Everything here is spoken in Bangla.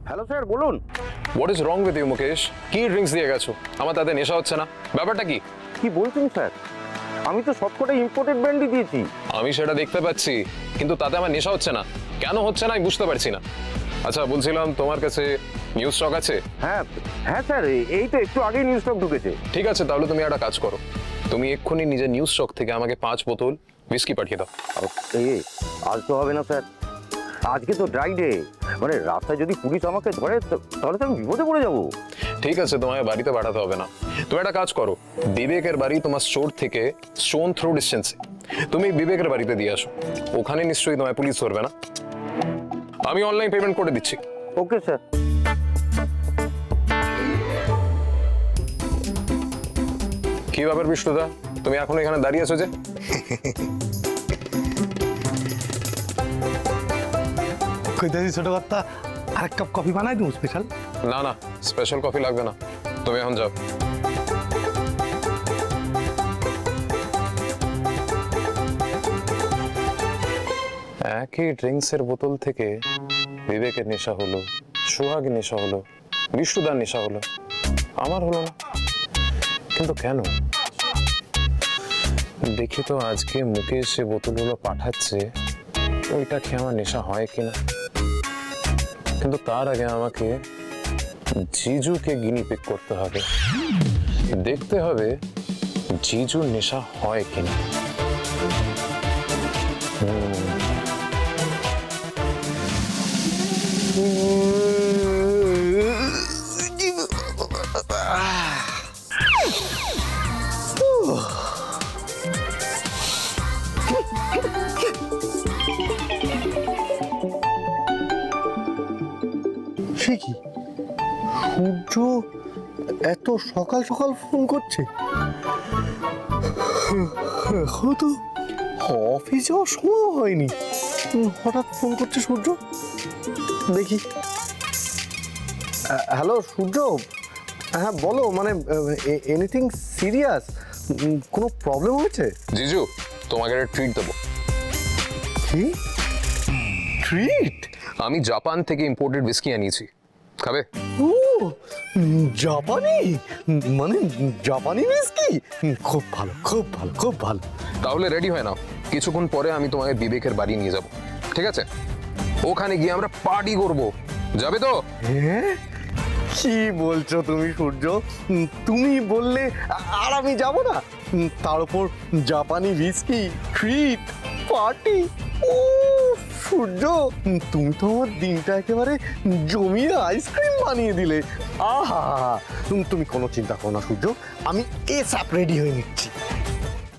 হ্যালো স্যার, বলুন। What is wrong with you Mukesh? কি ড্রিঙ্কস দিয়ে গেছো? আমার তাতে নেশা হচ্ছে না, ব্যাপারটা কি? কি বলছেন স্যার? আমি তো সবকটা ইম্পোর্টেড ব্র্যান্ডই দিয়েছি। আমি সেটা দেখতে পাচ্ছি, কিন্তু তাতে আমার নেশা হচ্ছে না। কেন হচ্ছে না আমি বুঝতে পারছি না। আচ্ছা, বলছিলাম তোমার কাছে নিউজ স্টক আছে? হ্যাঁ হ্যাঁ স্যার, এই তো একটু আগেই নিউজ স্টক ঢুকেছে। ঠিক আছে, তাহলে তুমি একটা কাজ করো, তুমি এক্ষুনি নিজের নিউজ স্টক থেকে আমাকে 5 বোতল হুইস্কি পাঠিয়ে দাও। এই আজ তো হবে না স্যার, আজকে তো ড্রাই ডে, মানে রাস্তায় যদি পুলিশ আমাকে ধরে তাহলে তো আমি বিপদে পড়ে যাবো। ঠিক আছে, তোমায় বাড়িতে পাঠাতে হবে না। তুমি একটা কাজ করো, বিবেকের বাড়ি তোমার স্টোর থেকে স্টোন থ্রো ডিস্টেন্সে, তুমি বিবেকের বাড়িতে দিয়ে আসো। ওখানে নিশ্চয়ই তোমায় পুলিশ ধরবে না। আমি অনলাইন পেমেন্ট করে দিচ্ছি। Okay sir. কি ব্যাপার বিষ্ণুদা, তুমি এখন এখানে দাঁড়িয়ে আছো যে? কইতাছি ছোট কর্তা, আরেক কাপ কফি বানাই দেবো স্পেশাল। না না, স্পেশাল কফি লাগবে না, তুমি এখন যাও। একই ড্রিঙ্কসের বোতল থেকে বিবেকের নেশা হলো, সোহাগের নেশা হলো, বিষ্ণুদার নেশা হলো, আমার হলো না। কিন্তু কেন? দেখি তো আজকে মুকেশ যে বোতলগুলো পাঠাচ্ছে ওইটা খেয়ে আমার নেশা হয় কিনা। কিন্তু তার আগে আমাকে জিজুকে গিনিপিক করতে হবে, দেখতে হবে জিজুর নেশা হয় কিনা। সে কি, সূর্য এত সকাল সকাল ফোন করছে? এখন তো অফিস যাওয়ার সময় হয়নি, হঠাৎ ফোন করছে সূর্য। দেখি। হ্যালো সূর্য, হ্যাঁ বলো, মানে এনিথিং সিরিয়াস? কোনো প্রবলেম হয়েছে? জিজু, তোমাকে একটা ট্রিট দেবো। কি ট্রিট? আমি জাপান থেকে ইম্পোর্টেড হুইস্কি আনিয়েছি, খাবে? ও জাপানি, মানে জাপানি হুইস্কি? খুব ভালো, খুব ভালো, খুব ভালো। তাহলে রেডি হয় নাও, কিছুক্ষণ পরে আমি তোমাকে বিবেকের বাড়ি নিয়ে যাব, ঠিক আছে? ওখানে গিয়ে আমরা পার্টি করব, যাবে তো? হ্যাঁ, কি বলছো তুমি সূর্য? তুমি বললে আর আমি যাব না? তার উপর জাপানি হুইস্কি, ট্রিট, পার্টি। ও সূর্য, তুমি তো আমার দিনটা একেবারে জমিয়ে আইসক্রিম বানিয়ে দিলে। আহা, তুমি কোনো চিন্তা করো না সূর্য, আমি এসআপ রেডি হয়ে নিচ্ছি।